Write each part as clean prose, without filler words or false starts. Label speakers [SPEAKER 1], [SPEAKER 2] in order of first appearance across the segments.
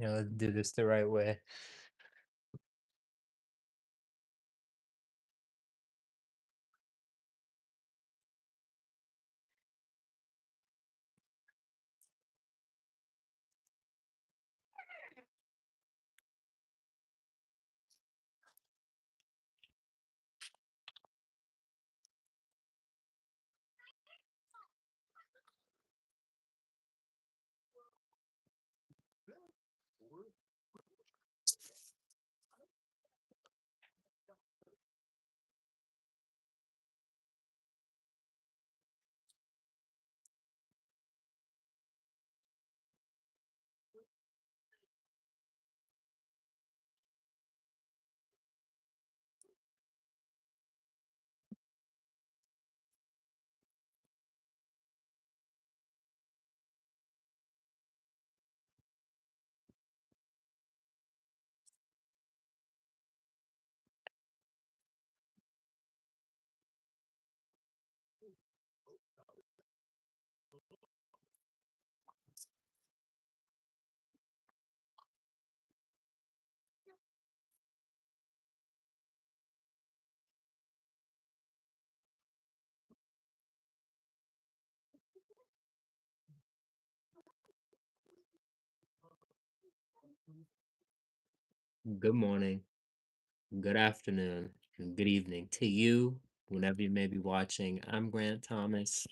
[SPEAKER 1] Let's do this the right way. Good morning, good afternoon, and good evening to you, whenever you may be watching. I'm Grant Thomas.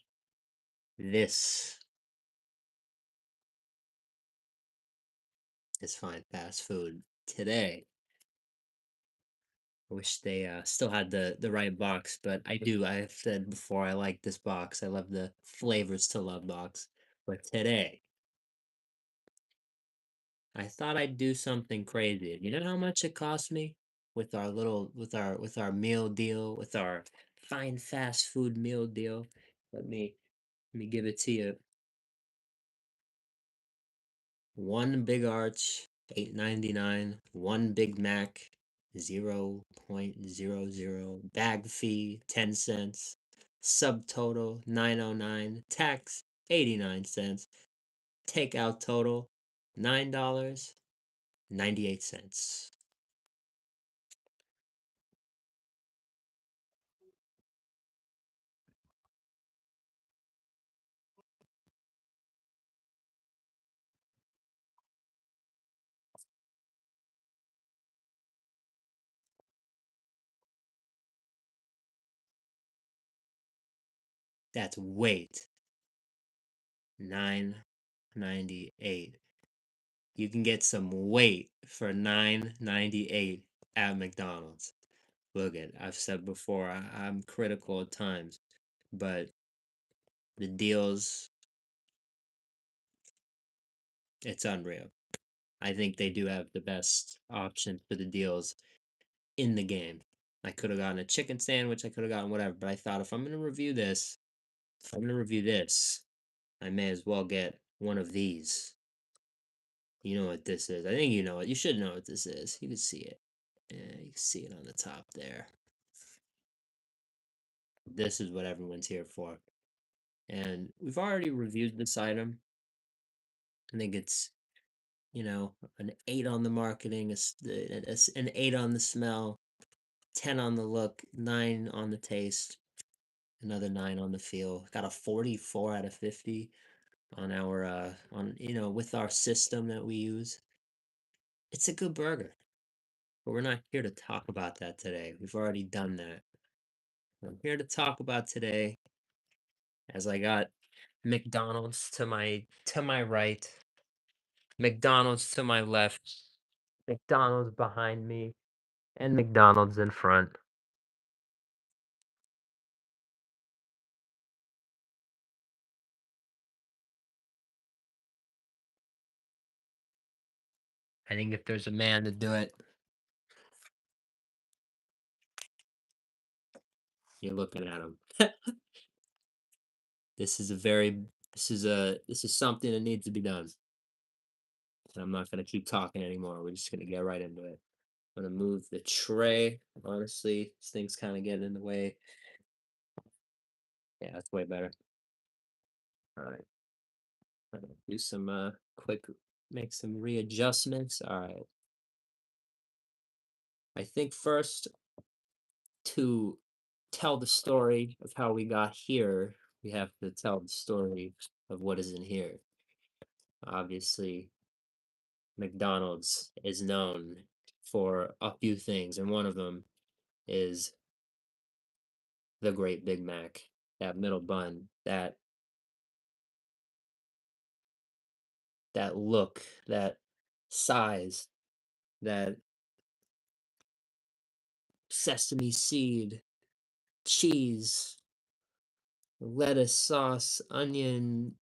[SPEAKER 1] This is Fine Fast Food. Today, I wish they still had the right box, but I do. I've said before I like this box. I love the flavors to love box. But today, I thought I'd do something crazy. You know how much it cost me with our with our meal deal, with our fine fast food meal deal? Let me give it to you. One big arch, 8.99. One Big Mac, 0.00. Bag fee, 10 cents. Subtotal, 9.09. Tax, 89 cents. Takeout total, $9.98. That's weight, 9.98. You can get some weight for 9.98 at McDonald's. Look at, I've said before, I'm critical at times, but the deals, it's unreal. I think they do have the best option for the deals in the game. I could have gotten a chicken sandwich, I could have gotten whatever, but I thought if I'm going to review this, if I'm going to review this, I may as well get one of these. You know what this is. I think you know it. You should know what this is. You can see it. Yeah, you can see it on the top there. This is what everyone's here for. And we've already reviewed this item. I think it's, an 8 on the marketing, an 8 on the smell, 10 on the look, 9 on the taste, another 9 on the feel. Got a 44 out of 50 on our with our system that we use. It's a good burger, but we're not here to talk about that today. We've already done that. What I'm here to talk about today, as I got McDonald's to my right, McDonald's to my left, McDonald's behind me, and McDonald's in front. I think if there's a man to do it, you're looking at him. This is something that needs to be done. And I'm not gonna keep talking anymore. We're just gonna get right into it. I'm gonna move the tray. Honestly, this thing's kind of getting in the way. Yeah, that's way better. All right. I'm gonna do some quick make some readjustments. All right. I think first to tell the story of how we got here, we have to tell the story of what is in here. Obviously, McDonald's is known for a few things, and one of them is the Great Big Mac. That middle bun, that look, that size, that sesame seed, cheese, lettuce, sauce, onion,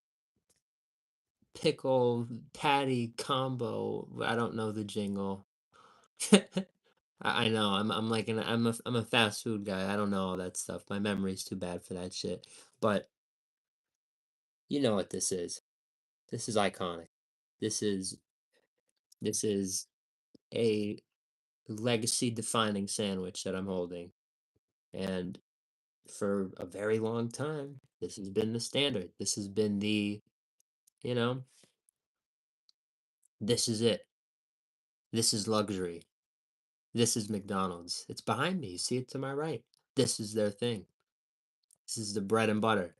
[SPEAKER 1] pickle, patty combo. I don't know the jingle. I know. I'm a fast food guy. I don't know all that stuff. My memory's too bad for that shit. But you know what this is. This is iconic. This is this is a legacy defining sandwich that I'm holding. And for a very long time, this has been the standard. This has been you know, this is it. This is luxury. This is McDonald's. It's behind me. You see it to my right. This is their thing. This is the bread and butter.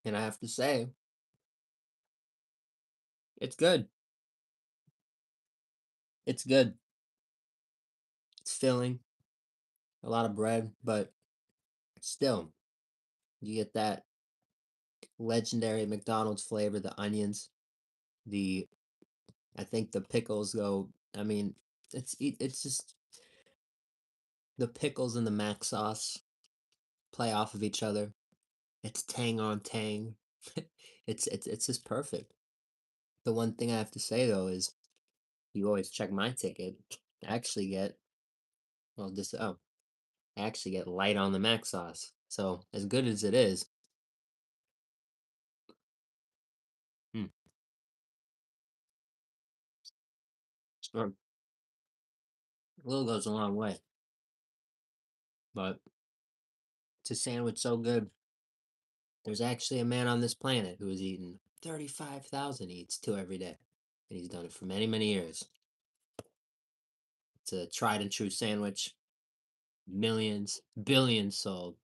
[SPEAKER 1] And I have to say, it's good. It's good. It's filling, a lot of bread, but still, you get that legendary McDonald's flavor, the onions, the I think the pickles go. I mean, it's just the pickles and the mac sauce play off of each other. It's tang on tang. It's just perfect. The one thing I have to say though is you always check my ticket. I actually get well this I actually get light on the mac sauce. So as good as it is, mm, a little goes a long way. But it's a sandwich so good. There's actually a man on this planet who has eaten 35,000 eats two every day. And he's done it for many, many years. It's a tried and true sandwich. Millions, billions sold.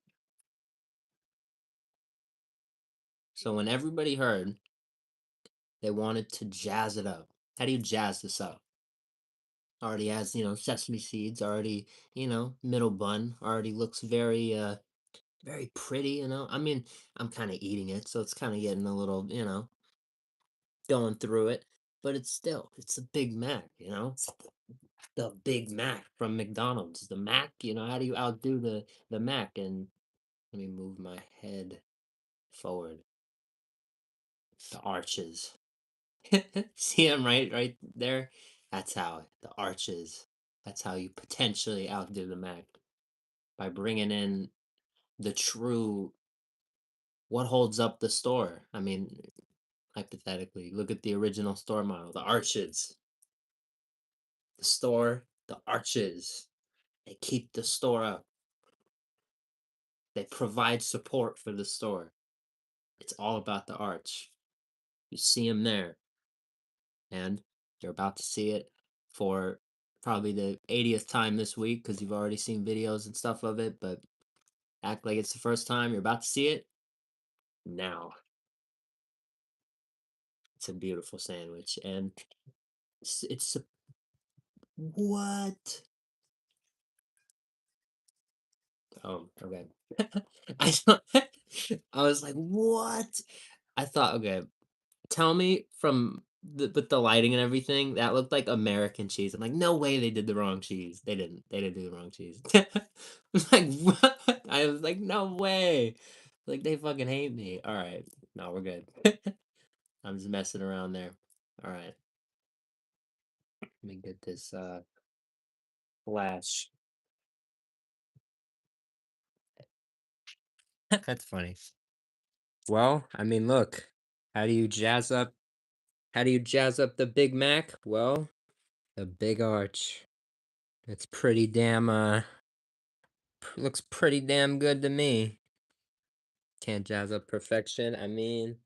[SPEAKER 1] So when everybody heard they wanted to jazz it up, how do you jazz this up? Already has, sesame seeds, already, middle bun, already looks very pretty. I mean, I'm kind of eating it, so it's kind of getting a little, going through it, but it's a Big Mac. It's the Big Mac from McDonald's. The Mac, how do you outdo the Mac? And let me move my head forward. The arches. See them right there? That's how the arches. That's how you potentially outdo the Mac by bringing in the true what holds up the store. I mean, hypothetically, look at the original store model, the arches. The store, the arches. They keep the store up. They provide support for the store. It's all about the arch. You see them there, and you're about to see it for probably the 80th time this week because you've already seen videos and stuff of it, but act like it's the first time you're about to see it now. It's a beautiful sandwich, and it's what? Oh, okay. I thought I was like, "What?" I thought, "Okay, tell me from with the lighting and everything, that looked like American cheese." I'm like, "No way they did the wrong cheese." They didn't. They didn't do the wrong cheese. I was like, "What?" I was like, "No way." Like, they fucking hate me. Alright. No, we're good. I'm just messing around there. Alright. Let me get this, flash. That's funny. Well, I mean, look, how do you jazz up how do you jazz up the Big Mac? Well, the big arch. It's pretty damn looks pretty damn good to me. Can't jazz up perfection. I mean,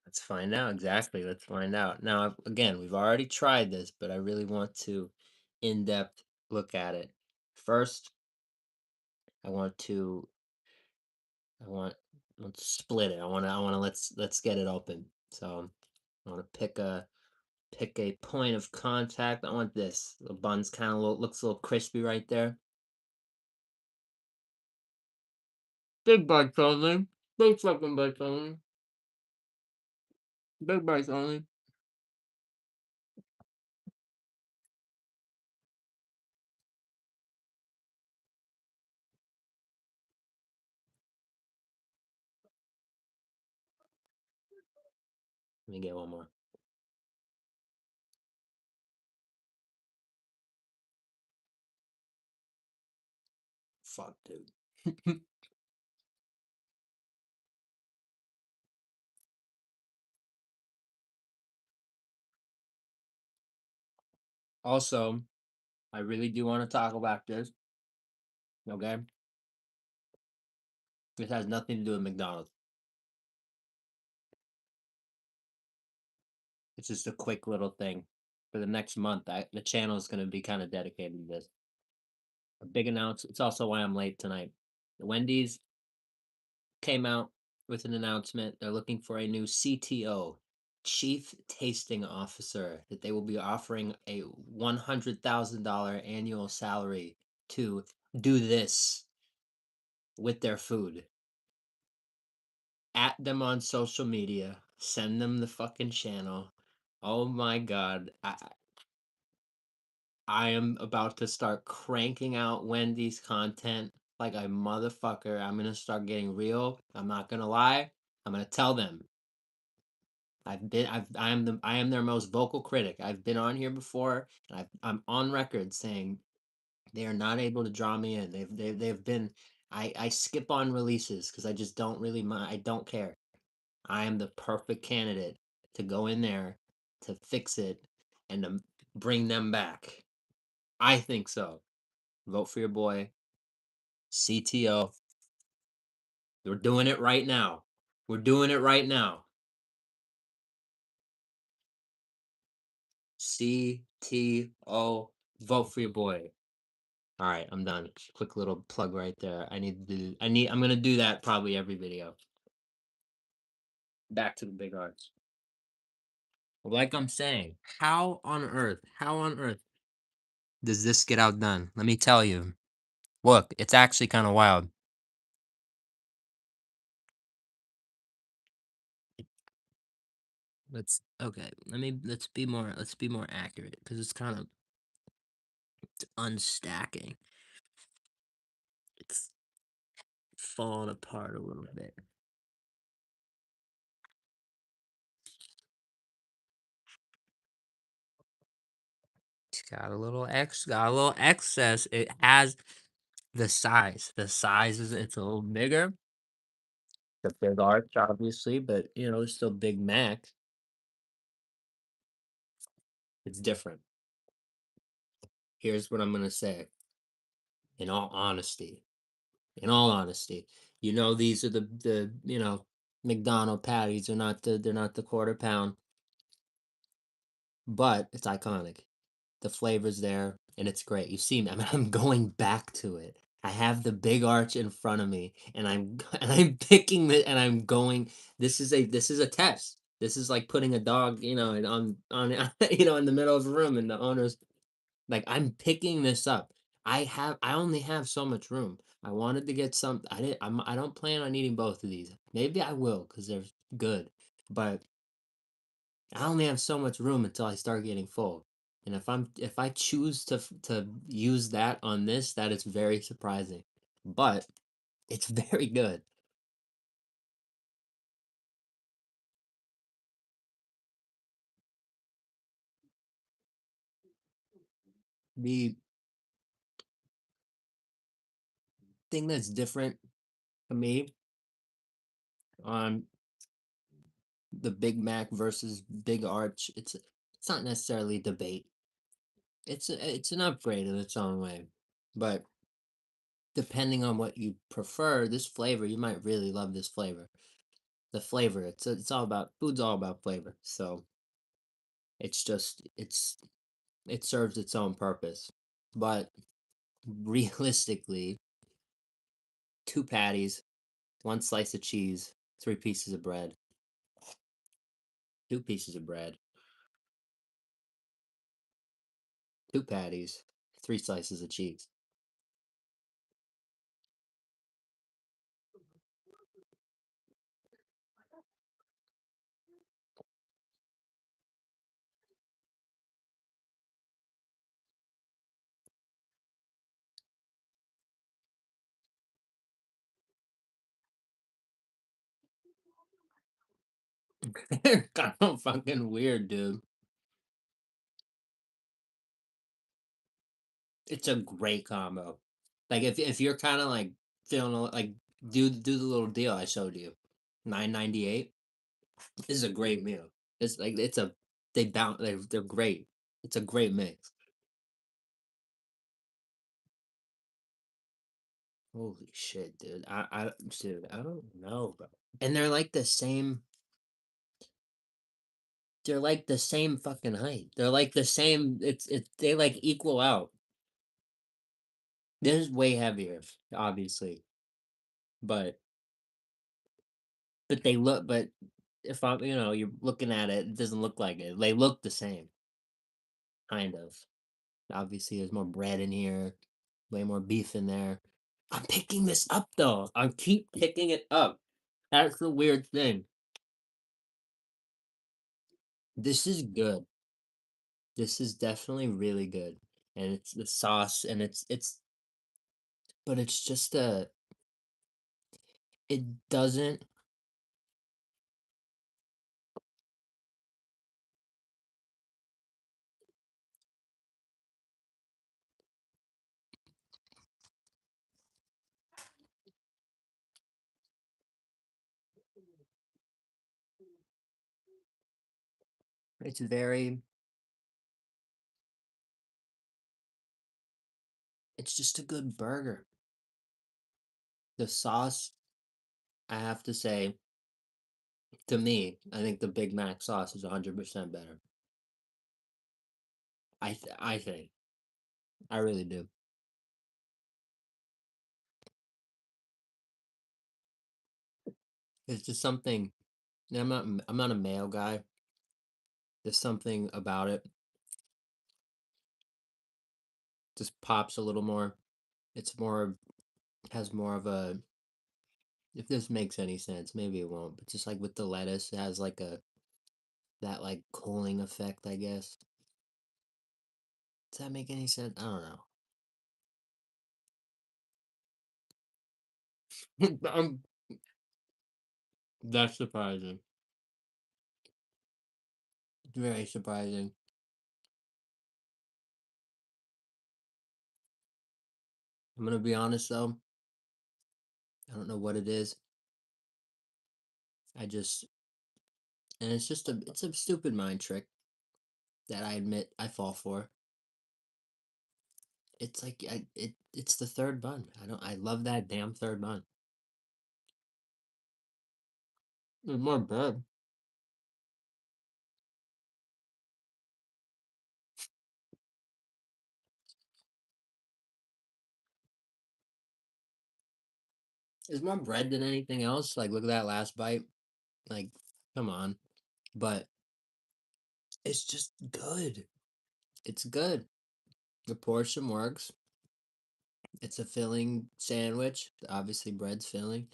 [SPEAKER 1] let's find out exactly. Let's find out. Now, again, we've already tried this, but I really want to in-depth look at it. First, I want to I want let's split it. I want to let's get it open. So, I want to pick a point of contact. I want this. The bun's kind of looks a little crispy right there. Big bites only. Big fucking bites only. Big bites only. Let me get one more. Fuck, dude. Also, I really do want to talk about this. Okay, this has nothing to do with McDonald's. It's just a quick little thing. For the next month, the channel is going to be kind of dedicated to this. A big announcement. It's also why I'm late tonight. The Wendy's came out with an announcement. They're looking for a new CTO, Chief Tasting Officer, that they will be offering a $100,000 annual salary to do this with their food. At them on social media, send them the fucking channel. Oh my god. I am about to start cranking out Wendy's content like a motherfucker. I'm gonna start getting real. I'm not gonna lie. I'm gonna tell them. I am their most vocal critic. I've been on here before, and I'm on record saying they are not able to draw me in. They've been. I skip on releases because I just don't really mind. I don't care. I am the perfect candidate to go in there to fix it and to bring them back. I think so. Vote for your boy, CTO. We're doing it right now. We're doing it right now. CTO. Vote for your boy. All right, I'm done. Quick little plug right there. I'm gonna do that probably every video. Back to the big arts. Like I'm saying, how on earth does this get outdone? Let me tell you. Look, it's actually kind of wild. Let's okay. Let's be more accurate because it's kind of unstacking. It's falling apart a little bit. It's got a little excess. It has the size. The size is it's a little bigger. The big arch, obviously, but it's still Big Mac. It's different. Here's what I'm gonna say. In all honesty, in all honesty, these are the McDonald patties. They're not the quarter pound, but it's iconic. The flavor's there, and it's great. You see me, I mean, I'm going back to it. I have the big arch in front of me, and I'm and I'm picking it, and I'm going. This is a test. This is like putting a dog, on in the middle of a room, and the owner's like, I'm picking this up. I only have so much room. I wanted to get some. I don't plan on eating both of these. Maybe I will because they're good, but I only have so much room until I start getting full. And if I choose to use that on this, that is very surprising. But it's very good. The thing that's different to me on the Big Mac versus Big Arch, it's not necessarily a debate. It's an upgrade in its own way. But depending on what you prefer, this flavor, you might really love this flavor. The flavor, it's all about food's all about flavor. So it's just it serves its own purpose. But realistically, two patties, one slice of cheese, three pieces of bread, two pieces of bread, two patties, three slices of cheese. Kind of fucking weird, dude. It's a great combo. Like if you're kind of like feeling like do the little deal I showed you, 9.98. This is a great meal. It's like it's a they bounce they're great. It's a great mix. Holy shit, dude. Dude, I don't know, bro. And they're like the same fucking height. They're like the same. It's they like equal out. This is way heavier, obviously, but but if I'm you're looking at it, it doesn't look like it. They look the same, kind of. Obviously, there's more bread in here, way more beef in there. I'm picking this up though. I keep picking it up. That's the weird thing. This is good. This is definitely really good. And it's the sauce and it's but it's just it doesn't it's very it's just a good burger. The sauce, I have to say, to me, I think the Big Mac sauce is 100% better. I think. I really do. It's just something and I'm not a mayo guy. There's something about it just pops a little more. It's more has more of a if this makes any sense, maybe it won't, but just like with the lettuce, it has like a that like cooling effect, I guess. Does that make any sense? I don't know. That's surprising. Very surprising. I'm gonna be honest though, I don't know what it is. I just and it's a stupid mind trick that I admit I fall for. It's like it's the third bun. I love that damn third bun. There's more bread. There's more bread than anything else. Like look at that last bite. Like, come on. But it's just good. It's good. The portion works. It's a filling sandwich. Obviously, bread's filling.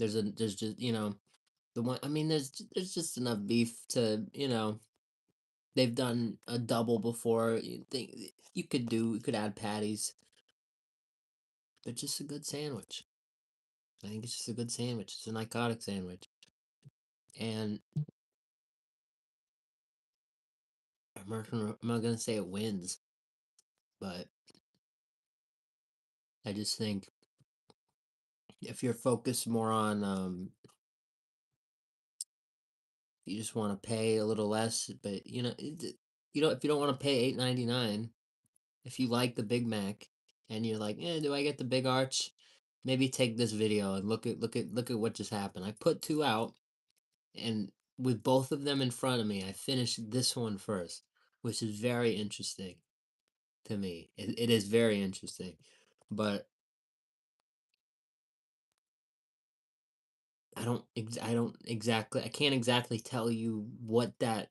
[SPEAKER 1] There's just the one. I mean, there's just enough beef to they've done a double before. You think you could add patties, but just a good sandwich. I think it's just a good sandwich. It's an iconic sandwich, and I'm not gonna say it wins, but I just think if you're focused more on you just want to pay a little less, but if you don't want to pay 8.99, if you like the Big Mac and you're like, do I get the big arch? Maybe take this video and look at what just happened. I put two out, and with both of them in front of me, I finished this one first, which is very interesting to me. It is very interesting, but I can't exactly tell you what that.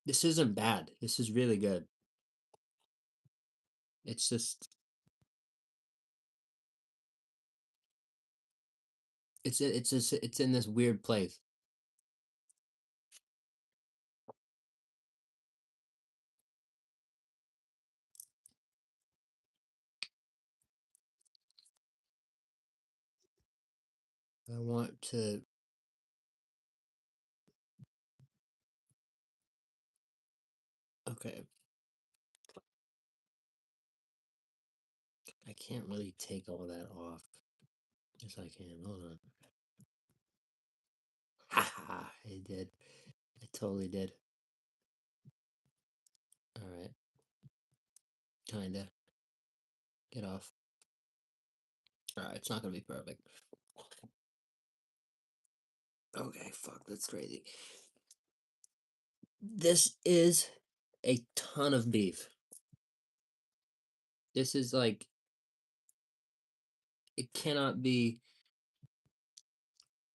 [SPEAKER 1] This isn't bad. This is really good. It's just it's in this weird place. I want to. Okay, I can't really take all that off. Yes, I can. Hold on. Ha ha! I did. I totally did. All right, kinda. Get off. All right, it's not gonna be perfect. Okay, fuck, that's crazy. This is a ton of beef. This is like it cannot be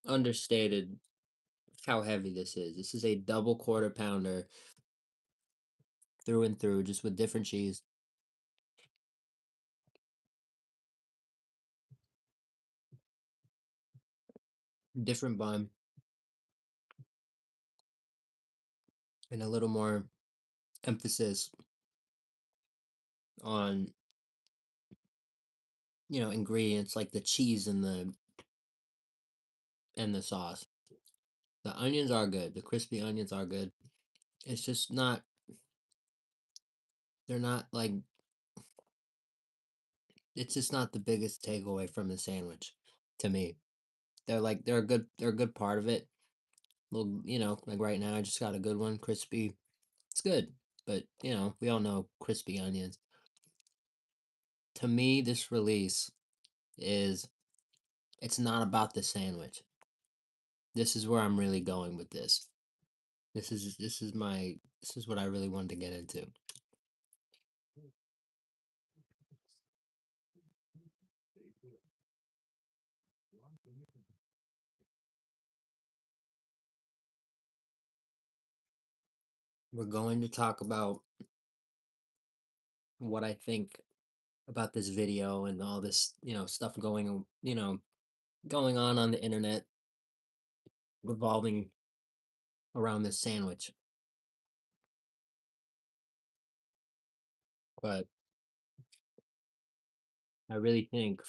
[SPEAKER 1] understated how heavy this is. This is a double quarter pounder through and through, just with different cheese, different bun, and a little more emphasis on ingredients like the cheese and the sauce. The onions are good. The crispy onions are good. It's just not. They're not like. It's just not the biggest takeaway from the sandwich, to me. They're a good part of it. Well, like right now, I just got a good one, crispy. It's good, but we all know crispy onions. To me, this release is it's not about the sandwich. This is where I'm really going with this. This is what I really wanted to get into. We're going to talk about what I think about this video and all this, stuff going on the internet revolving around this sandwich. But I really think,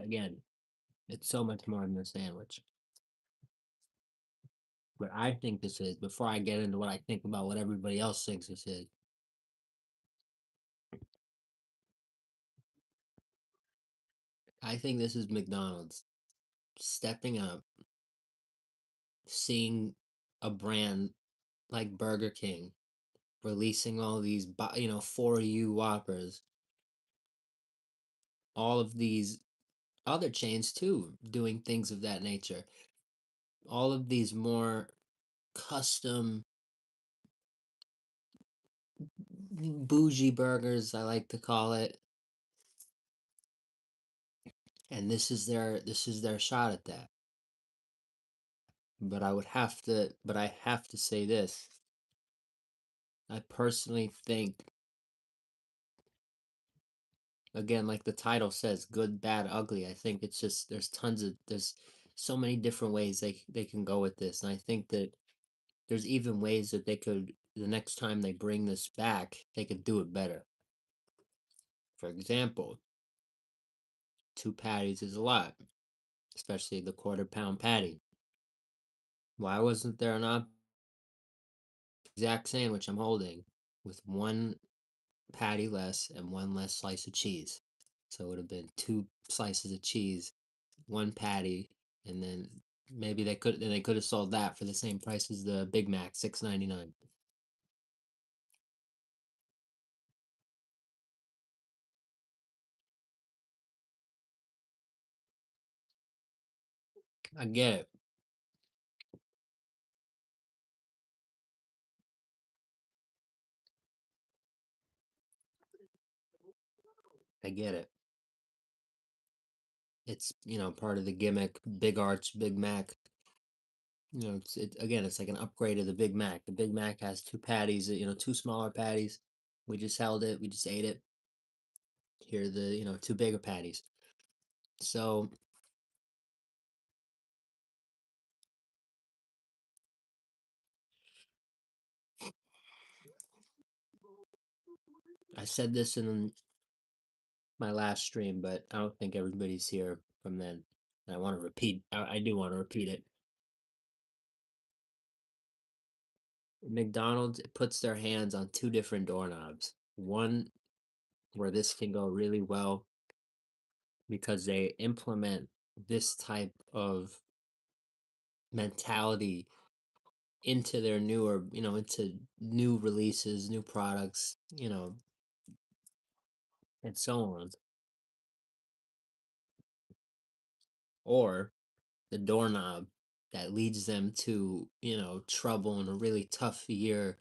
[SPEAKER 1] again, it's so much more than a sandwich. But I think this is, before I get into what I think about what everybody else thinks this is, I think this is McDonald's stepping up, seeing a brand like Burger King releasing all these, for you Whoppers, all of these other chains too, doing things of that nature. All of these more custom bougie burgers, I like to call it, and this is their shot at that. But I have to say this. I personally think, again, like the title says, good, bad, ugly. I think it's just there's so many different ways they can go with this, and I think that there's even ways that they could, the next time they bring this back, they could do it better. For example, two patties is a lot, especially the quarter pound patty. Why wasn't there an exact sandwich I'm holding with one patty less and one less slice of cheese. So it would have been two slices of cheese, one patty, and then maybe they could have sold that for the same price as the Big Mac, $6.99. I get it. I get it. It's, part of the gimmick, Big Arch, Big Mac. Again, it's like an upgrade of the Big Mac. The Big Mac has two patties, two smaller patties. We just held it, we just ate it. Here are the, two bigger patties. So I said this in my last stream, but I don't think everybody's here from then. I want to repeat. I do want to repeat it. McDonald's puts their hands on two different doorknobs. One where this can go really well because they implement this type of mentality into their newer, into new releases, new products, and so on. Or the doorknob that leads them to, trouble in a really tough year,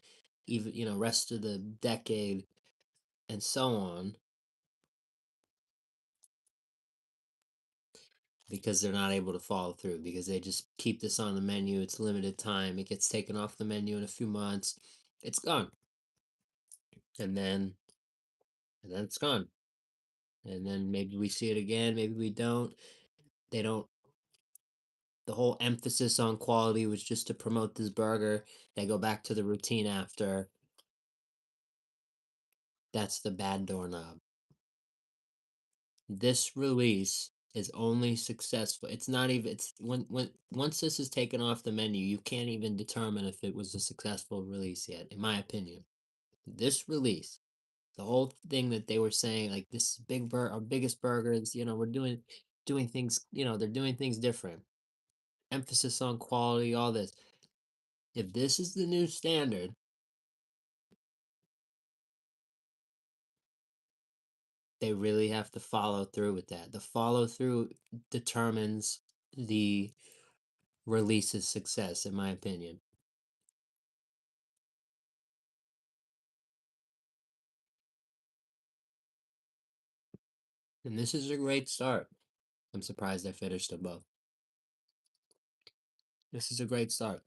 [SPEAKER 1] even, rest of the decade and so on, because they're not able to follow through because they just keep this on the menu. It's limited time. It gets taken off the menu in a few months. It's gone. And then it's gone. And then maybe we see it again, maybe we don't. They don't The whole emphasis on quality was just to promote this burger. They go back to the routine after. That's the bad doorknob. This release is only successful. It's not even it's when once this is taken off the menu, you can't even determine if it was a successful release yet, in my opinion. This release, the whole thing that they were saying, like this big our biggest burgers, we're doing things, they're doing things different. Emphasis on quality, all this. If this is the new standard, they really have to follow through with that. The follow through determines the release's success, in my opinion. And this is a great start. I'm surprised I finished them both. This is a great start.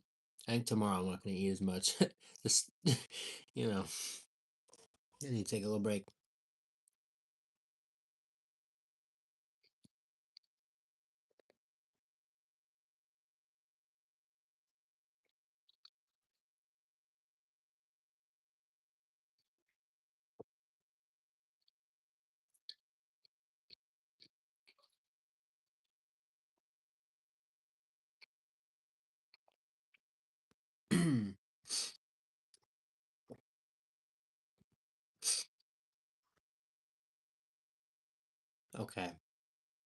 [SPEAKER 1] I think tomorrow I'm not going to eat as much. Just, you know, I need to take a little break. Okay,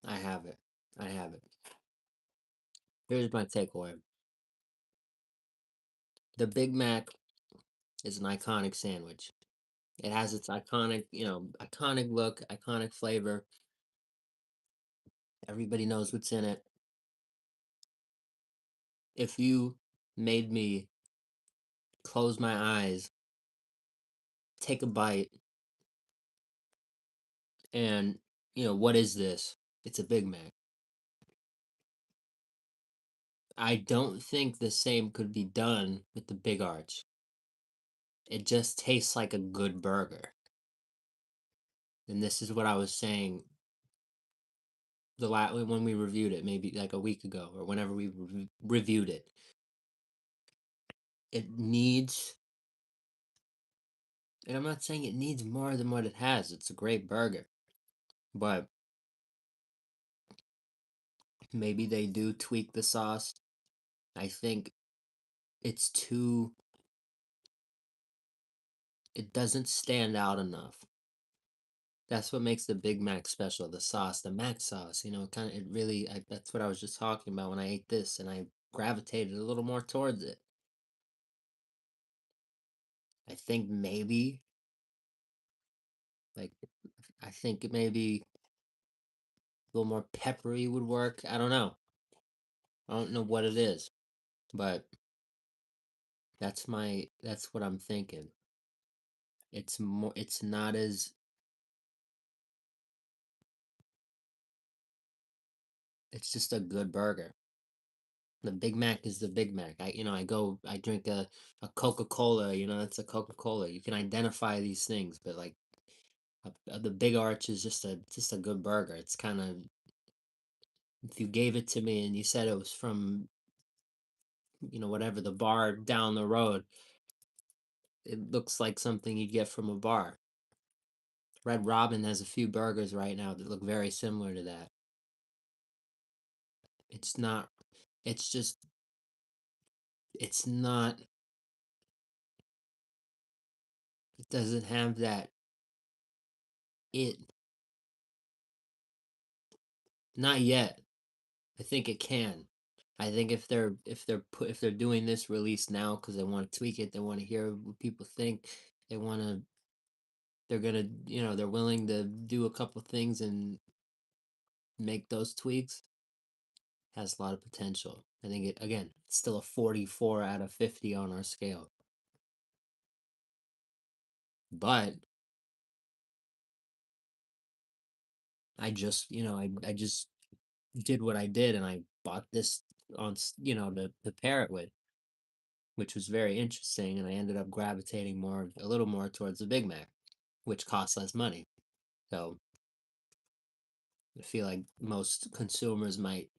[SPEAKER 1] I have it. I have it. Here's my takeaway. The Big Mac is an iconic sandwich. It has its iconic, iconic look, iconic flavor. Everybody knows what's in it. If you made me close my eyes, take a bite, and, what is this? It's a Big Mac. I don't think the same could be done with the Big Arch. It just tastes like a good burger. And this is what I was saying when we reviewed it, maybe like a week ago or whenever we reviewed it. It needs, and I'm not saying it needs more than what it has. It's a great burger, but maybe they do tweak the sauce. I think it's too it doesn't stand out enough. That's what makes the Big Mac special, the sauce, the Mac sauce, kind of it really that's what I was just talking about when I ate this and I gravitated a little more towards it. I think maybe like I think maybe a little more peppery would work. I don't know. I don't know what it is, but that's what I'm thinking. It's not as it's just a good burger. The Big Mac is the Big Mac. I drink a Coca-Cola, that's a Coca-Cola. You can identify these things, but like the Big Arch is just a good burger. It's kind of if you gave it to me and you said it was from, whatever the bar down the road, it looks like something you'd get from a bar. Red Robin has a few burgers right now that look very similar to that. It's not, it's just, it's not, it doesn't have that it, not yet. I think it can. I think if they're doing this release now because they want to tweak it, they want to hear what people think, they want to, they're gonna, they're willing to do a couple things and make those tweaks, has a lot of potential. I think it again, it's still a 44 out of 50 on our scale. But I just did what I did and I bought this to pair it with, which was very interesting, and I ended up gravitating a little more towards the Big Mac, which costs less money. So I feel like most consumers might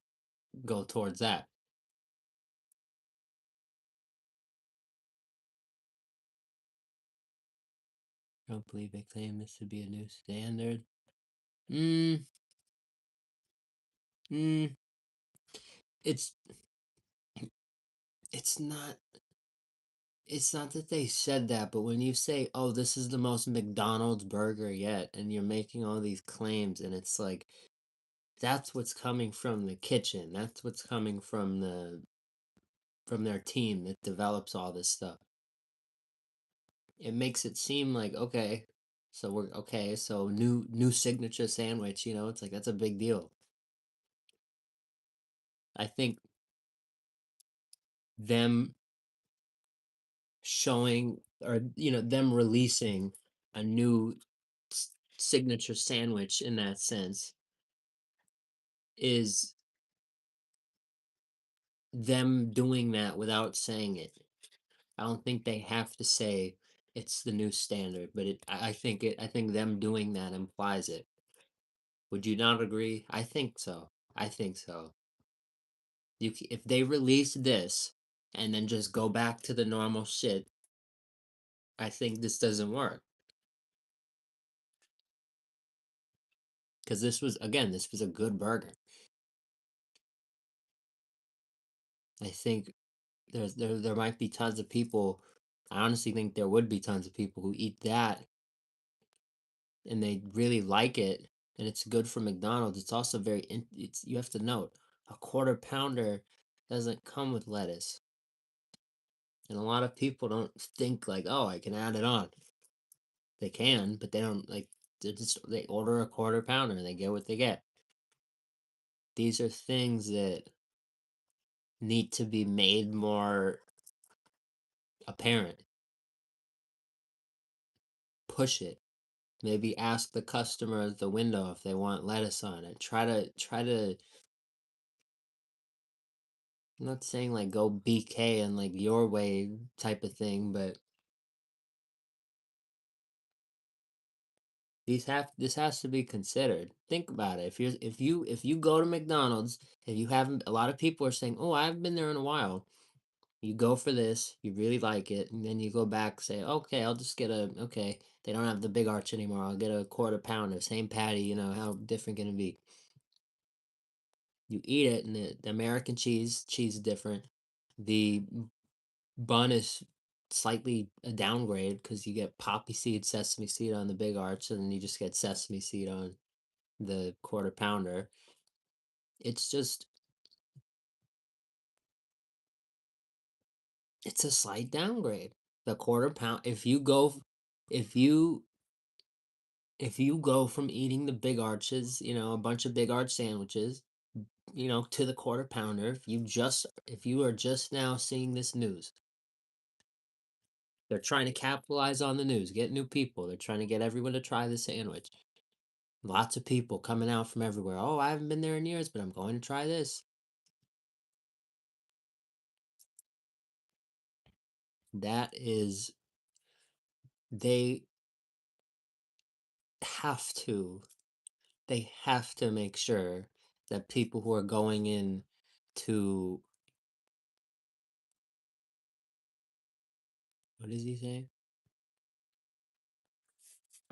[SPEAKER 1] go towards that. I don't believe they claim this to be a new standard. Mm, mm, it's it's not it's not that they said that, but when you say, "Oh, this is the most McDonald's burger yet," and you're making all these claims, and it's like that's what's coming from the kitchen. That's what's coming from their team that develops all this stuff. It makes it seem like okay, so we're okay, so new signature sandwich, it's like that's a big deal. I think them showing or them releasing a new signature sandwich in that sense is them doing that without saying it. I don't think they have to say it's the new standard, but I think them doing that implies it. Would you not agree? I think so. I think so. If they release this and then just go back to the normal shit, I think this doesn't work. Because this was a good burger. I think there might be tons of people. I honestly think there would be tons of people who eat that and they really like it and it's good for McDonald's. It's also it's you have to note a quarter pounder doesn't come with lettuce. And a lot of people don't think like, "Oh, I can add it on." They can, but they don't like they order a quarter pounder and they get what they get. These are things that need to be made more apparent. Push it. Maybe ask the customer at the window if they want lettuce on it. Try to I'm not saying like go BK and like your way type of thing, but this has to be considered. Think about it. If you go to McDonald's, if you haven't a lot of people are saying, "Oh, I haven't been there in a while." You go for this, you really like it, and then you go back say, "Okay, I'll just get a okay, they don't have the Big Arch anymore. I'll get a quarter pounder, same patty, how different can it be?" You eat it and the American cheese is different. The bun is slightly a downgrade because you get poppy seed, sesame seed on the Big Arch, and then you just get sesame seed on the Quarter Pounder. It's just it's a slight downgrade. The Quarter Pound if you if you go from eating the Big Arches, a bunch of Big Arch sandwiches, to the Quarter Pounder, if you are just now seeing this news, they're trying to capitalize on the news, get new people. They're trying to get everyone to try the sandwich. Lots of people coming out from everywhere. Oh, I haven't been there in years, but I'm going to try this. That is, they have to, they have to make sure that people who are going in to, what does he say?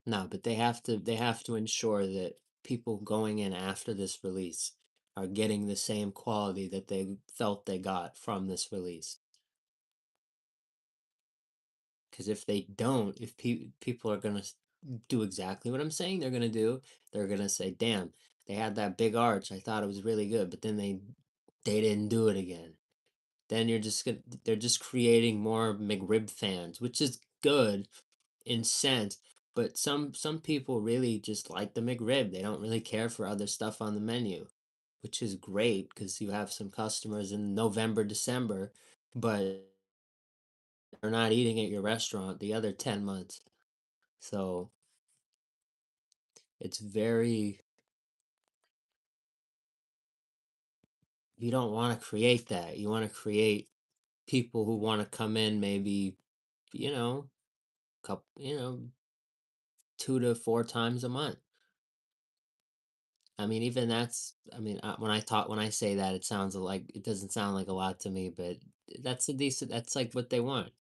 [SPEAKER 1] No, but they have to ensure that people going in after this release are getting the same quality that they felt they got from this release. Because if they don't, if people are gonna do exactly what I'm saying they're gonna do, they're gonna say, "Damn, they had that Big Arch. I thought it was really good, but then they didn't do it again." Then they're just creating more McRib fans, which is good in sense, but some people really just like the McRib. They don't really care for other stuff on the menu, which is great because you have some customers in November, December, but they're not eating at your restaurant the other 10 months. So it's very, you don't want to create that. You want to create people who want to come in maybe, you know, couple, 2 to 4 times a month. I mean, even that's, I mean, when I say that, it doesn't sound like a lot to me, but that's like what they want.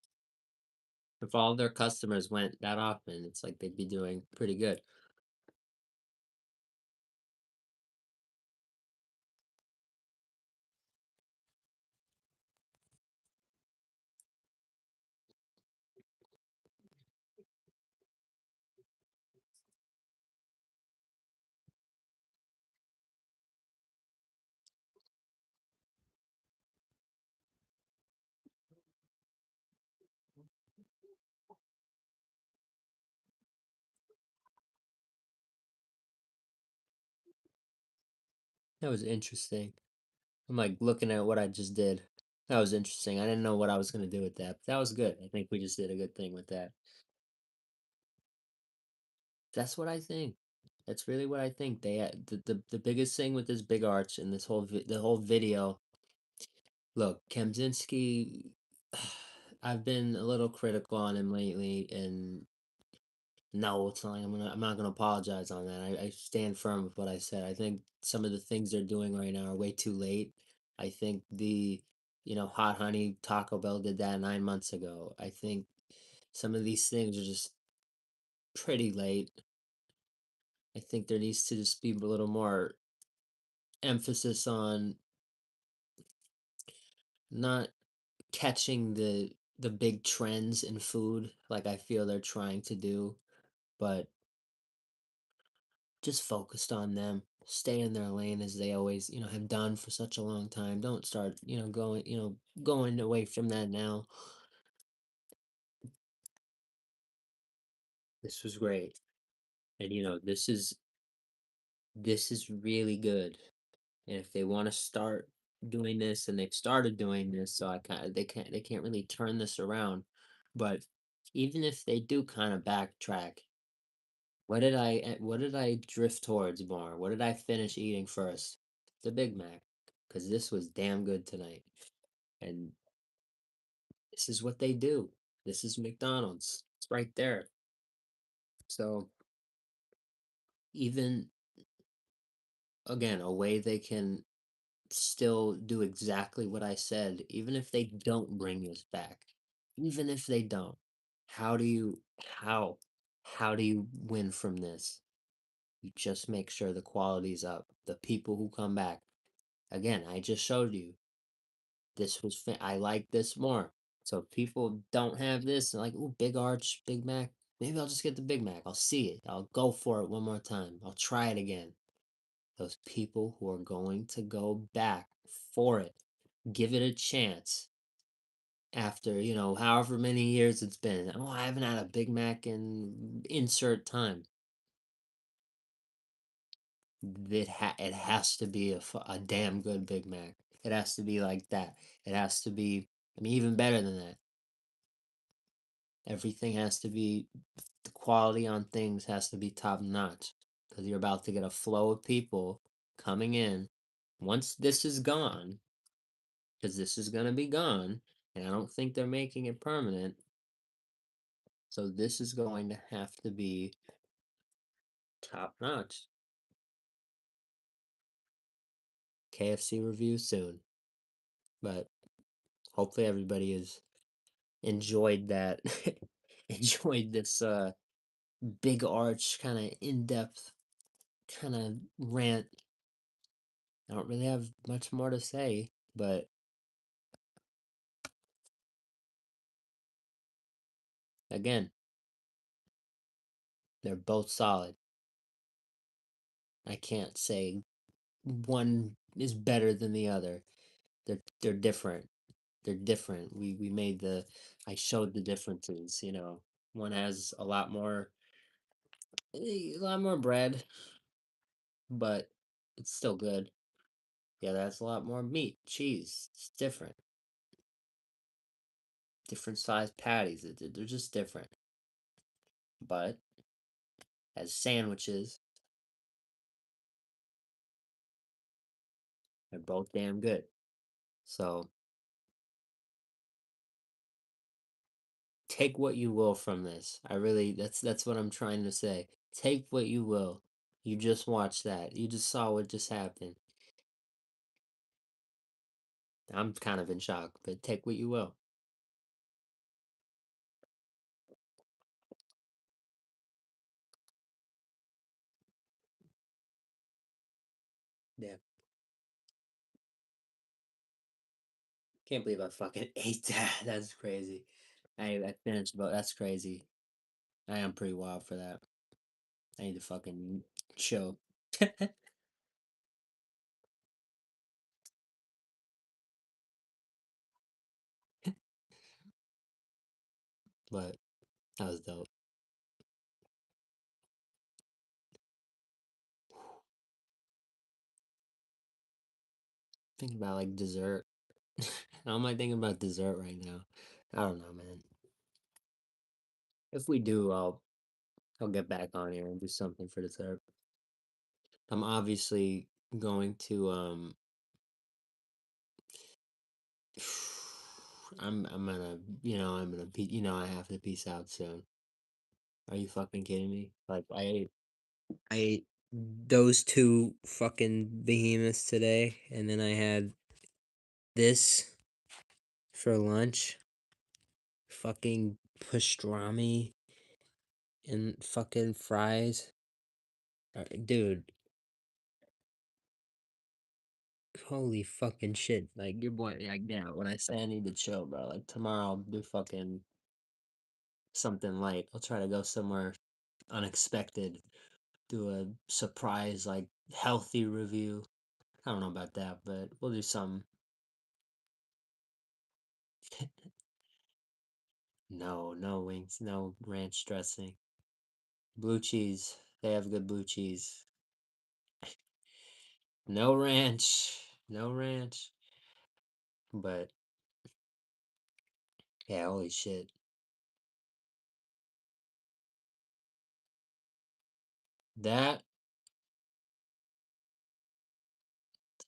[SPEAKER 1] If all their customers went that often, it's like they'd be doing pretty good. That was interesting. I'm like looking at what I just did. That was interesting. I didn't know what I was gonna do with that. But that was good. I think we just did a good thing with that. That's what I think. That's really what I think. The biggest thing with this Big Arch and the whole video. Look, Kemzinski, I've been a little critical on him lately, and no, it's not. I'm not gonna apologize on that. I stand firm with what I said. I think some of the things they're doing right now are way too late. I think Hot Honey Taco Bell did that 9 months ago. I think some of these things are just pretty late. I think there needs to just be a little more emphasis on not catching the big trends in food like I feel they're trying to do, but just focused on them. Stay in their lane as they always, have done for such a long time. Don't start, going away from that now. This was great. And this is really good. And if they want to start doing this and they've started doing this, so I kind of they can't really turn this around. But even if they do kind of backtrack, what did I drift towards more? What did I finish eating first? The Big Mac, because this was damn good tonight. And this is what they do. This is McDonald's. It's right there. So even again, a way they can still do exactly what I said, even if they don't bring this back. Even if they don't. How do you how how do you win from this? You just make sure the quality's up. The people who come back. Again, I just showed you. I like this more. So if people don't have this, they're like, "Ooh, Big Arch, Big Mac." Maybe I'll just get the Big Mac. I'll see it. I'll go for it one more time. I'll try it again. Those people who are going to go back for it, give it a chance after, however many years it's been. Oh, I haven't had a Big Mac in insert time. It has to be a damn good Big Mac. It has to be like that. It has to be, I mean, even better than that. Everything has to be, the quality on things has to be top notch because you're about to get a flow of people coming in. Once this is gone, because this is going to be gone, and I don't think they're making it permanent. So this is going to have to be top notch. KFC review soon, but hopefully everybody has enjoyed that, enjoyed this big arch kind of in-depth kind of rant. I don't really have much more to say, but again, they're both solid. I can't say one is better than the other. They're different. They're different. We made the I showed the differences, One has a lot more bread, but it's still good. The other has a lot more meat, cheese. It's different. Different sized patties. They're just different. But as sandwiches, they're both damn good. So take what you will from this. I really that's what I'm trying to say. Take what you will. You just watched that. You just saw what just happened. I'm kind of in shock, but take what you will. Yeah. Can't believe I fucking ate that. That's crazy. I finished, but that's crazy. I am pretty wild for that. I need to fucking chill. But that was dope. Thinking about like dessert. How am I thinking about dessert right now? I don't know, man. If we do, I'll get back on here and do something for dessert. I'm obviously going to I'm gonna I have to peace out soon. Are you fucking kidding me? Like I ate those two fucking behemoths today, and then I had this for lunch. Fucking pastrami and fucking fries. Dude, holy fucking shit. Like, your boy, like, yeah, when I say I need to chill, bro, like, tomorrow I'll do fucking something light. I'll try to go somewhere unexpected, do a surprise, like, healthy review. I don't know about that, but we'll do some. No, no wings, no ranch dressing. Blue cheese. They have good blue cheese. No ranch. No ranch. But yeah, holy shit. That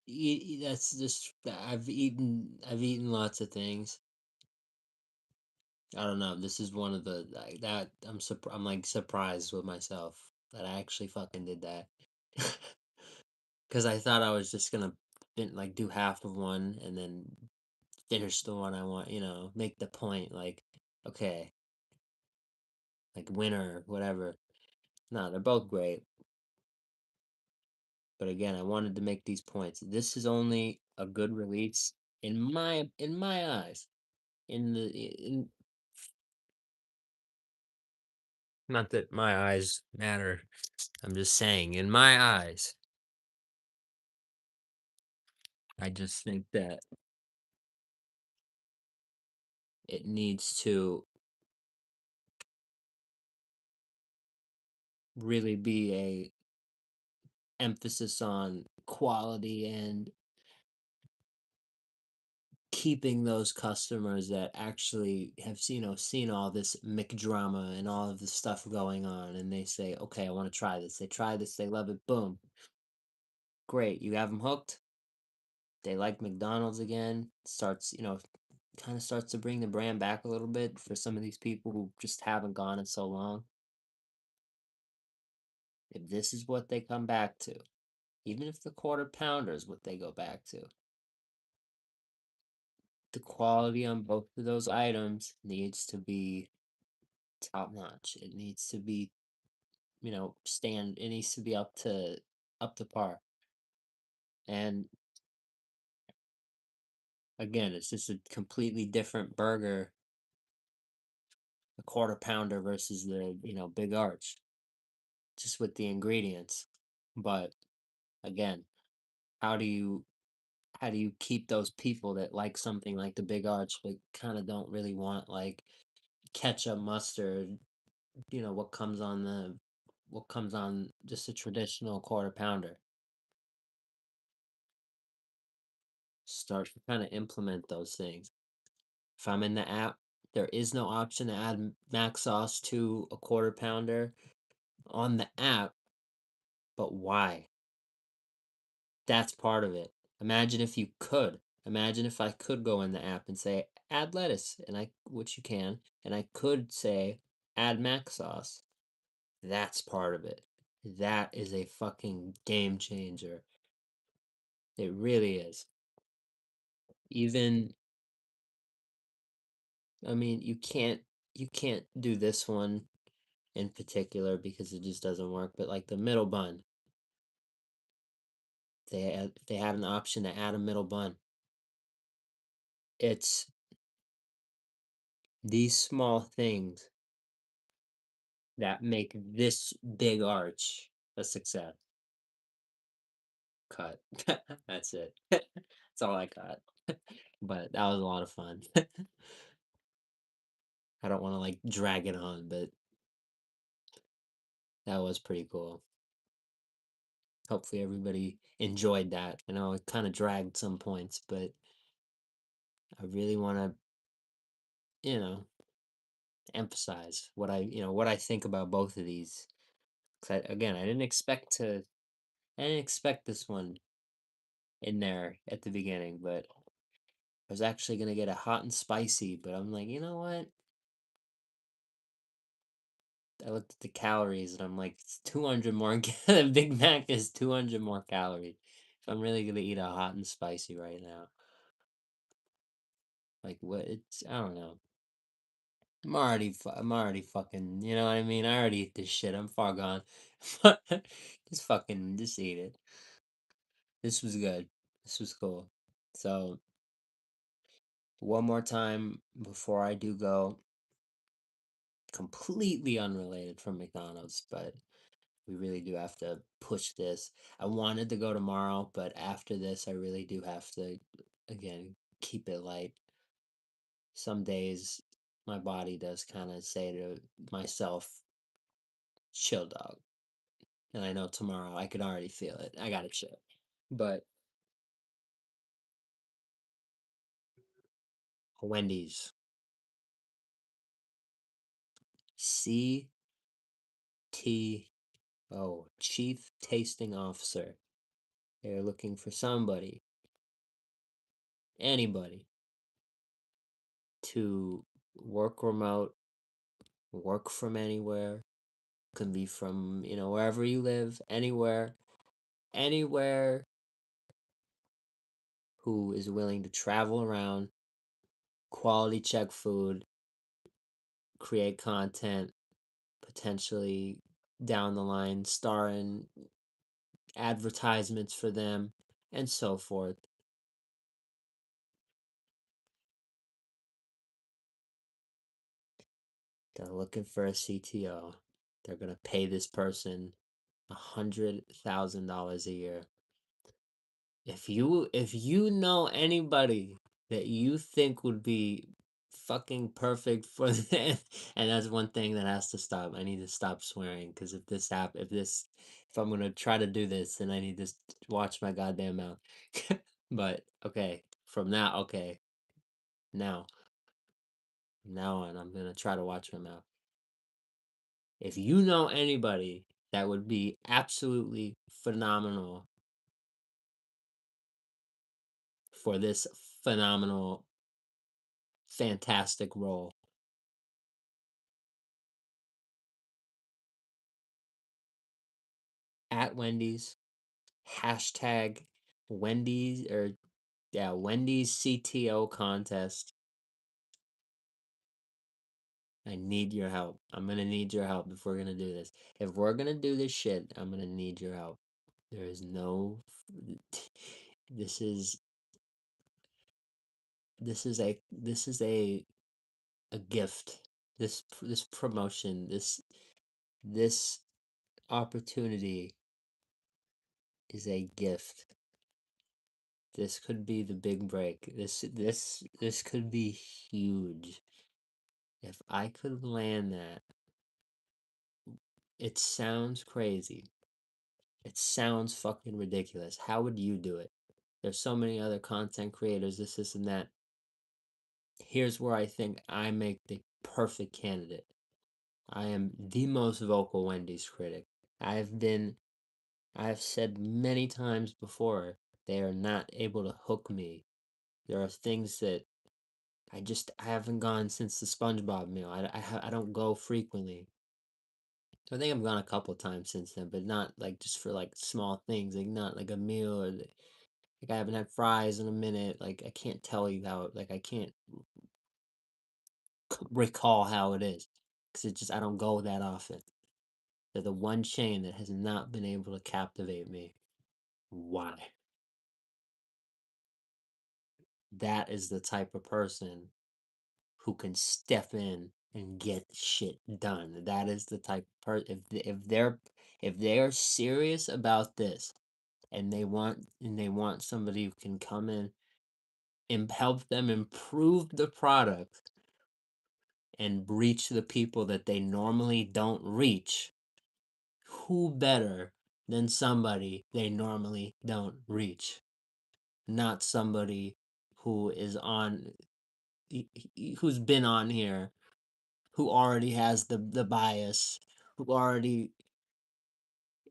[SPEAKER 1] that's just I've eaten lots of things. I don't know. This is one of the like that I'm like surprised with myself that I actually fucking did that. Cuz I thought I was just going to like do half of one and then finish the one I want, make the point like okay, like winner, whatever. No, they're both great. But again, I wanted to make these points. This is only a good release in my eyes. in not that my eyes matter. I'm just saying, in my eyes, I just think that it needs to really be a emphasis on quality and keeping those customers that actually have seen all this McDrama and all of the stuff going on, and they say, okay, I want to try this. They try this, they love it, boom, great, you have them hooked. They like McDonald's again. Starts, kind of starts to bring the brand back a little bit for some of these people who just haven't gone in so long. If this is what they come back to, even if the quarter pounder is what they go back to, the quality on both of those items needs to be top notch. It needs to be, it needs to be up to par. And again, it's just a completely different burger, a quarter pounder versus the, big arch, just with the ingredients. But again, how do you how do you keep those people that like something like the big arch but kind of don't really want like ketchup, mustard, what comes on just a traditional quarter pounder? Start to kind of implement those things. If I'm in the app, there is no option to add mac sauce to a quarter pounder on the app, but why? That's part of it. Imagine if you could. Imagine if I could go in the app and say add lettuce, which you can, and I could say add mac sauce. That's part of it. That is a fucking game changer. It really is. Even I mean, you can't do this one in particular because it just doesn't work, but like the middle bun, they have an option to add a middle bun. It's these small things that make this big arch a success. Cut. That's it. That's all I got. But that was a lot of fun. I don't want to like drag it on, but that was pretty cool. Hopefully everybody enjoyed that. I know it kind of dragged some points, but I really want to, you know, emphasize what I think about both of these. 'Cause again, I didn't expect this one in there at the beginning, but I was actually gonna get a hot and spicy, but I'm like, you know what? I looked at the calories and I'm like, it's 200 more. The Big Mac is 200 more calories. If I'm really gonna eat a hot and spicy right now, like what? I don't know. I'm already fucking. You know what I mean? I already eat this shit. I'm far gone. Just eat it. This was good. This was cool. So one more time before I do go, completely unrelated from McDonald's, but we really do have to push this. I wanted to go tomorrow, but after this, I really do have to, again, keep it light. Some days, my body does kind of say to myself, chill, dog. And I know tomorrow I can already feel it. I gotta chill. But Wendy's, CTO, Chief Tasting Officer. They're looking for somebody, anybody, to work remote, work from anywhere. Can be from, wherever you live, anywhere, who is willing to travel around, quality check food, create content, potentially down the line, star in advertisements for them, and so forth. They're looking for a CTO. They're gonna pay this person $100,000 a year. If you know anybody that you think would be fucking perfect for that, and that's one thing that has to stop. I need to stop swearing because if I'm gonna try to do this, then I need to watch my goddamn mouth. But okay, okay, now, now on, I'm gonna try to watch my mouth. If you know anybody that would be absolutely phenomenal for this phenomenal, fantastic role, at Wendy's, hashtag Wendy's or yeah, Wendy's CTO contest. I need your help. I'm gonna need your help if we're gonna do this. If we're gonna do this shit, I'm gonna need your help. There is no this is this is a gift. This promotion, this opportunity is a gift. This could be the big break. This could be huge. If I could land that, it sounds crazy. It sounds fucking ridiculous. How would you do it? There's so many other content creators, this, and that. Here's where I think I make the perfect candidate. I am the most vocal Wendy's critic. I've been, I've said many times before, they are not able to hook me. There are things that I haven't gone since the SpongeBob meal. I don't go frequently. I think I've gone a couple times since then, but not like just for like small things, like not like a meal or like I haven't had fries in a minute. Like I can't tell you how, like I can't recall how it is because I don't go that often. They're the one chain that has not been able to captivate me. Why? That is the type of person who can step in and get shit done. That is the type of person. If they're serious about this, and they want somebody who can come in and help them improve the product and reach the people that they normally don't reach, who better than somebody they normally don't reach? Not somebody who is on who's been on here, who already has the bias, who already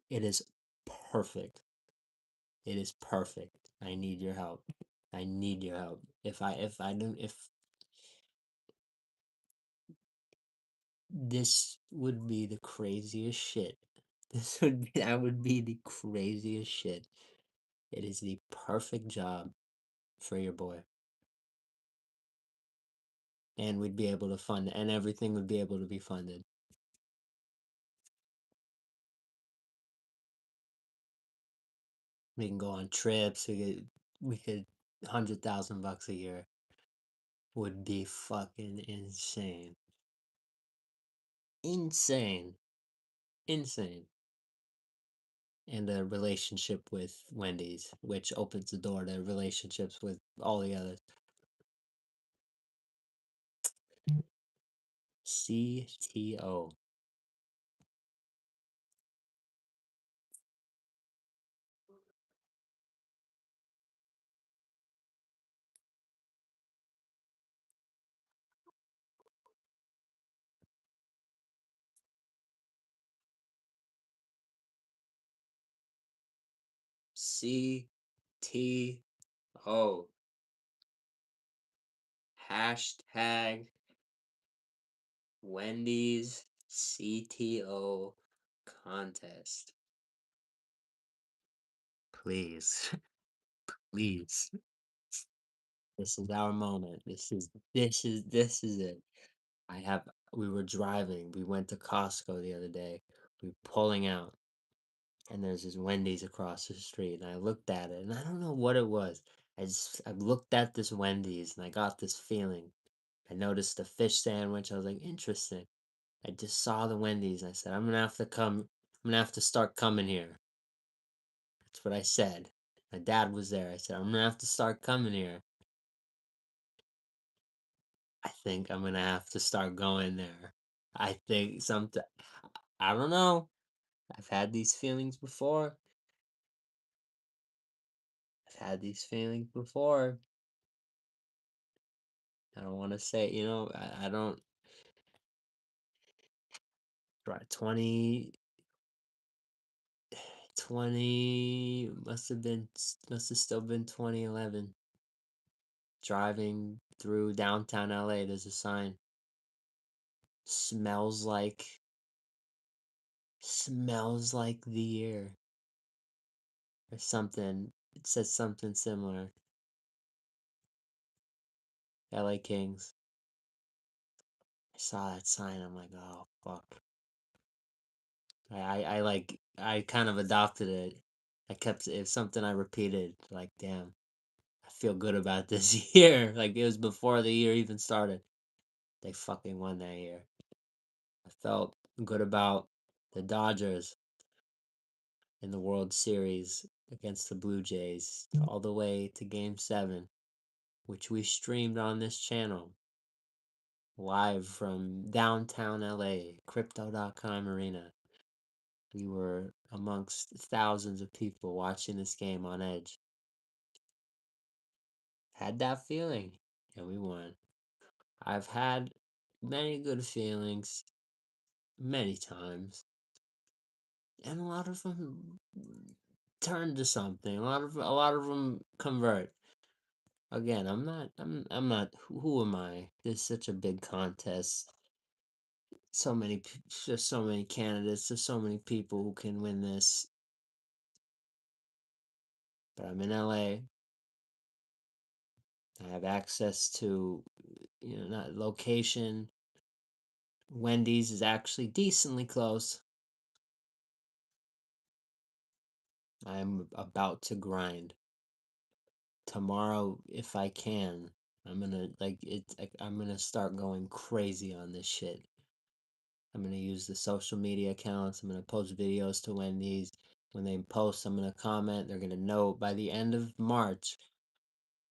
[SPEAKER 1] it is perfect. It is perfect. I need your help. I need your help. If I don't if this would be the craziest shit. That would be the craziest shit. It is the perfect job for your boy. And we'd be able to fund it, and everything would be able to be funded. We can go on trips, we could $100,000 a year would be fucking insane. Insane. Insane. And a relationship with Wendy's, which opens the door to relationships with all the others. CTO. CTO. Hashtag Wendy's CTO contest. Please. Please. This is our moment. This is it. I have we were driving. We went to Costco the other day. We were pulling out and there's this Wendy's across the street and I looked at it and I don't know what it was. I looked at this Wendy's and I got this feeling. I noticed the fish sandwich. I was like, interesting. I just saw the Wendy's. I said, I'm gonna have to come. I'm gonna have to start coming here. That's what I said. My dad was there. I said, I'm gonna have to start coming here. I think I'm gonna have to start going there. I think something. I don't know. I've had these feelings before. I've had these feelings before. I don't want to say, I don't. Right, 20 must have still been 2011. Driving through downtown LA, there's a sign. Smells like smells like the year or something. It says something similar. LA Kings. I saw that sign. I'm like, oh fuck. I kind of adopted it. I kept it's something I repeated. Like, damn, I feel good about this year. Like it was before the year even started. They fucking won that year. I felt good about the Dodgers in the World Series against the Blue Jays all the way to Game 7, which we streamed on this channel live from downtown LA, Crypto.com Arena. We were amongst thousands of people watching this game on edge. Had that feeling, and we won. I've had many good feelings many times, and a lot of them turn to something. A lot of them convert. Again, I'm not. Who am I? There's such a big contest. Just so many candidates. There's so many people who can win this. But I'm in LA. I have access to, not location. Wendy's is actually decently close. I'm about to grind. Tomorrow, if I can, I'm gonna start going crazy on this shit. I'm gonna use the social media accounts. I'm gonna post videos to Wendy's. When they post, I'm gonna comment. They're gonna know by the end of March,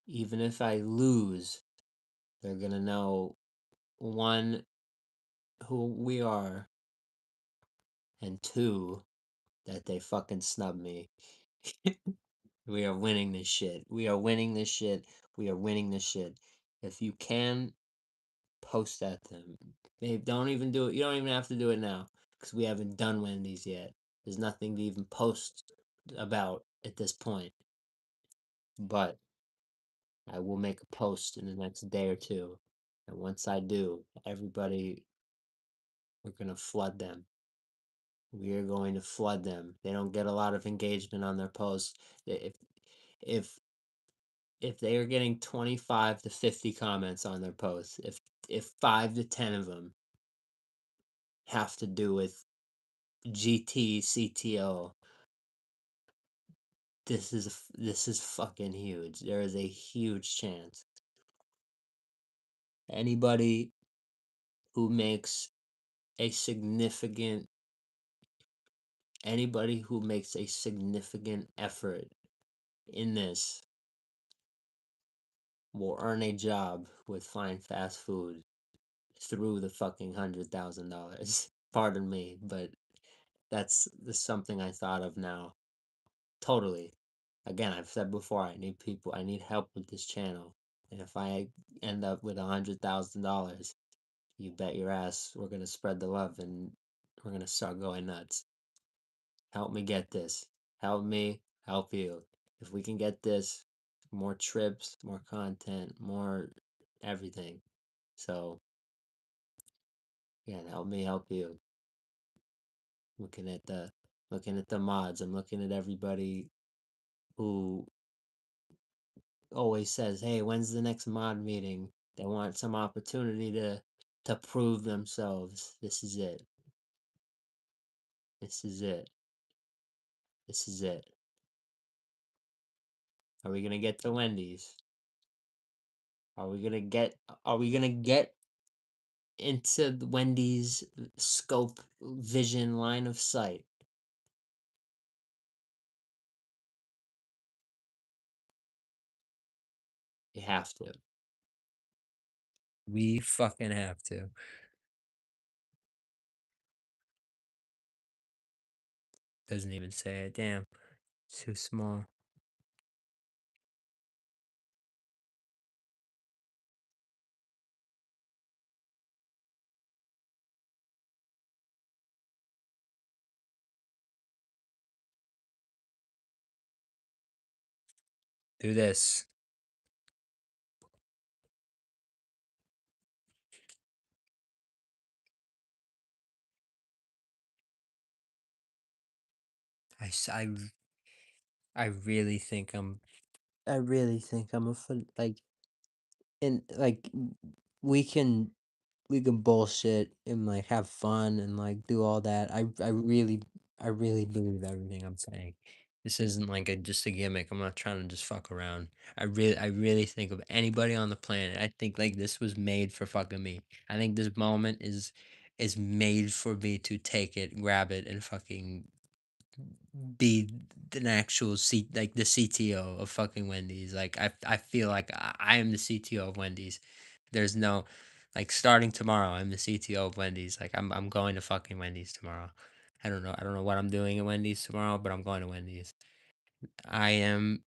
[SPEAKER 1] even if I lose, they're gonna know, one, who we are, and two, that they fucking snubbed me. We are winning this shit. We are winning this shit. We are winning this shit. If you can, post at them. Maybe don't even do it. You don't even have to do it now because we haven't done Wendy's yet. There's nothing to even post about at this point. But I will make a post in the next day or two. And once I do, everybody, we're going to flood them. We are going to flood them. They don't get a lot of engagement on their posts. If if they are getting 25 to 50 comments on their posts, if 5 to 10 of them have to do with GT CTO, this is fucking huge. There is a huge chance anybody who makes a significant anybody who makes a significant effort in this will earn a job with fine fast food through the fucking $100,000. Pardon me, but that's something I thought of now. Totally. Again, I've said before, I need help with this channel. And if I end up with $100,000, you bet your ass we're gonna spread the love and we're gonna start going nuts. Help me get this. Help me help you. If we can get this, more trips, more content, more everything. So, yeah, help me help you. Looking at the looking at the mods. I'm looking at everybody who always says, "Hey, when's the next mod meeting?" They want some opportunity to prove themselves. This is it. This is it. This is it. Are we gonna get to Wendy's? Are we gonna get into the Wendy's scope, vision, line of sight. You have to. We fucking have to. Doesn't even say it. Damn, too small. Do this. I, s- I really think I'm. I really think I'm a fun. Like, and like, we can we can bullshit and like have fun and like do all that. I really believe everything I'm saying. This isn't like a just a gimmick. I'm not trying to just fuck around. I really think of anybody on the planet. I think like this was made for fucking me. I think this moment is made for me to take it, grab it, and fucking be an actual like the CTO of fucking Wendy's. Like I feel like I am the CTO of Wendy's. There's no like starting tomorrow, I'm the CTO of Wendy's. Like I'm going to fucking Wendy's tomorrow. I don't know what I'm doing at Wendy's tomorrow, but I'm going to Wendy's. I am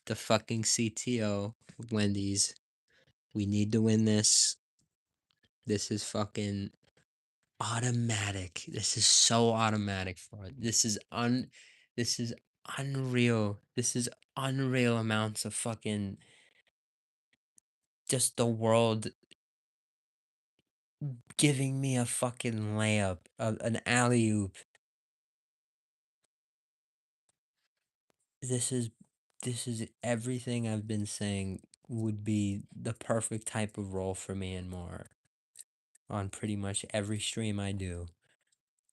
[SPEAKER 1] the fucking CTO of Wendy's. We need to win this. This is fucking automatic. This is so automatic for it. This is unreal. This is unreal amounts of fucking just the world giving me a fucking layup, an alley oop. This is this is everything I've been saying would be the perfect type of role for me and more on pretty much every stream I do.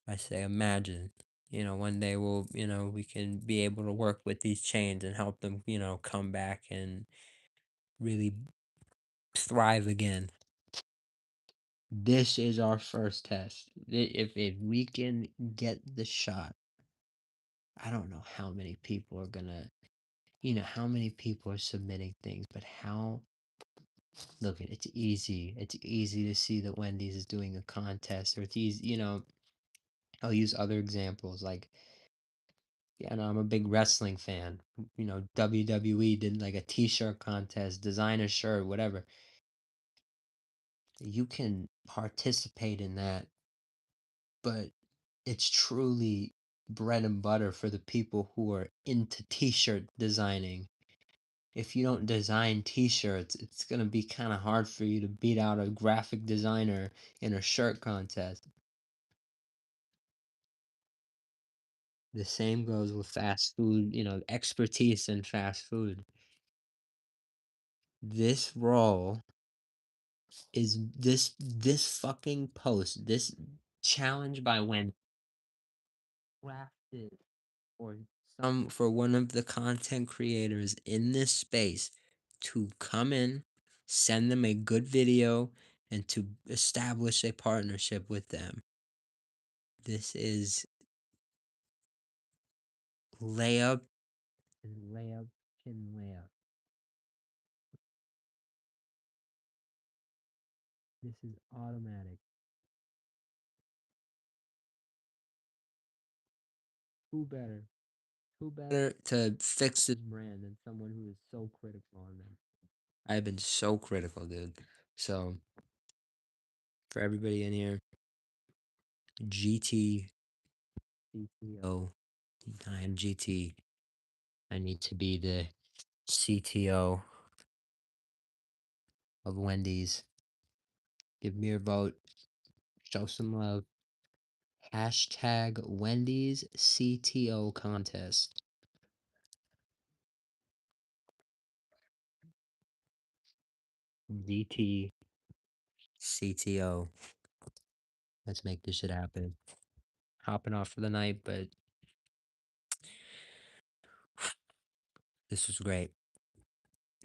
[SPEAKER 1] I say, imagine, one day we can be able to work with these chains and help them, come back and really thrive again. This is our first test. If we can get the shot, I don't know how many people are gonna, how many people are submitting things, but look, it's easy. It's easy to see that Wendy's is doing a contest, or it's easy, I'll use other examples like, yeah, no, I'm a big wrestling fan. WWE did like a t-shirt contest, design a shirt, whatever. You can participate in that, but it's truly bread and butter for the people who are into t-shirt designing. If you don't design t-shirts, it's going to be kind of hard for you to beat out a graphic designer in a shirt contest. The same goes with fast food, expertise in fast food. This role is this fucking post, this challenge by when crafted for for one of the content creators in this space to come in, send them a good video, and to establish a partnership with them. This is layup and layup and layup. This is automatic. Who better? Who better to fix this brand than someone who is so critical on them? I've been so critical, dude. So for everybody in here, GT CTO, I am GT. I need to be the CTO of Wendy's. Give me your vote. Show some love. Hashtag Wendy's CTO contest. GT CTO. Let's make this shit happen. Hopping off for the night, but this was great.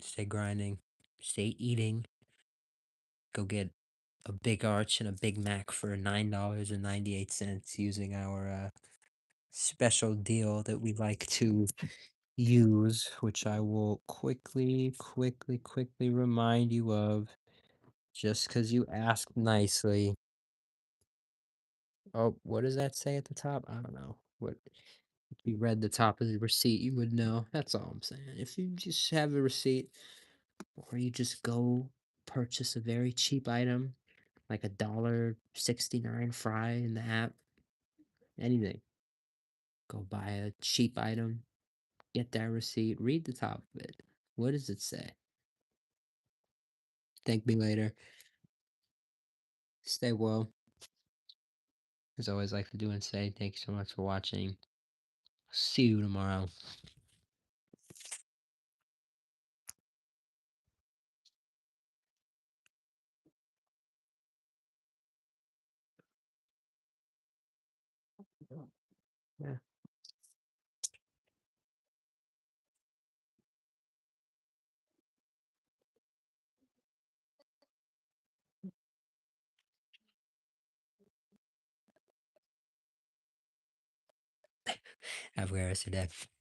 [SPEAKER 1] Stay grinding. Stay eating. Go get a Big Arch and a Big Mac for $9.98 using our special deal that we like to use, which I will quickly remind you of just because you asked nicely. Oh, what does that say at the top? I don't know. What if you read the top of the receipt, you would know. That's all I'm saying. If you just have a receipt or you just go purchase a very cheap item like a $1.69 fry in the app, anything. Go buy a cheap item, get that receipt, read the top of it. What does it say? Thank me later. Stay well. As always, like to do and say, thank you so much for watching. See you tomorrow. Yeah. Have a great rest of your day.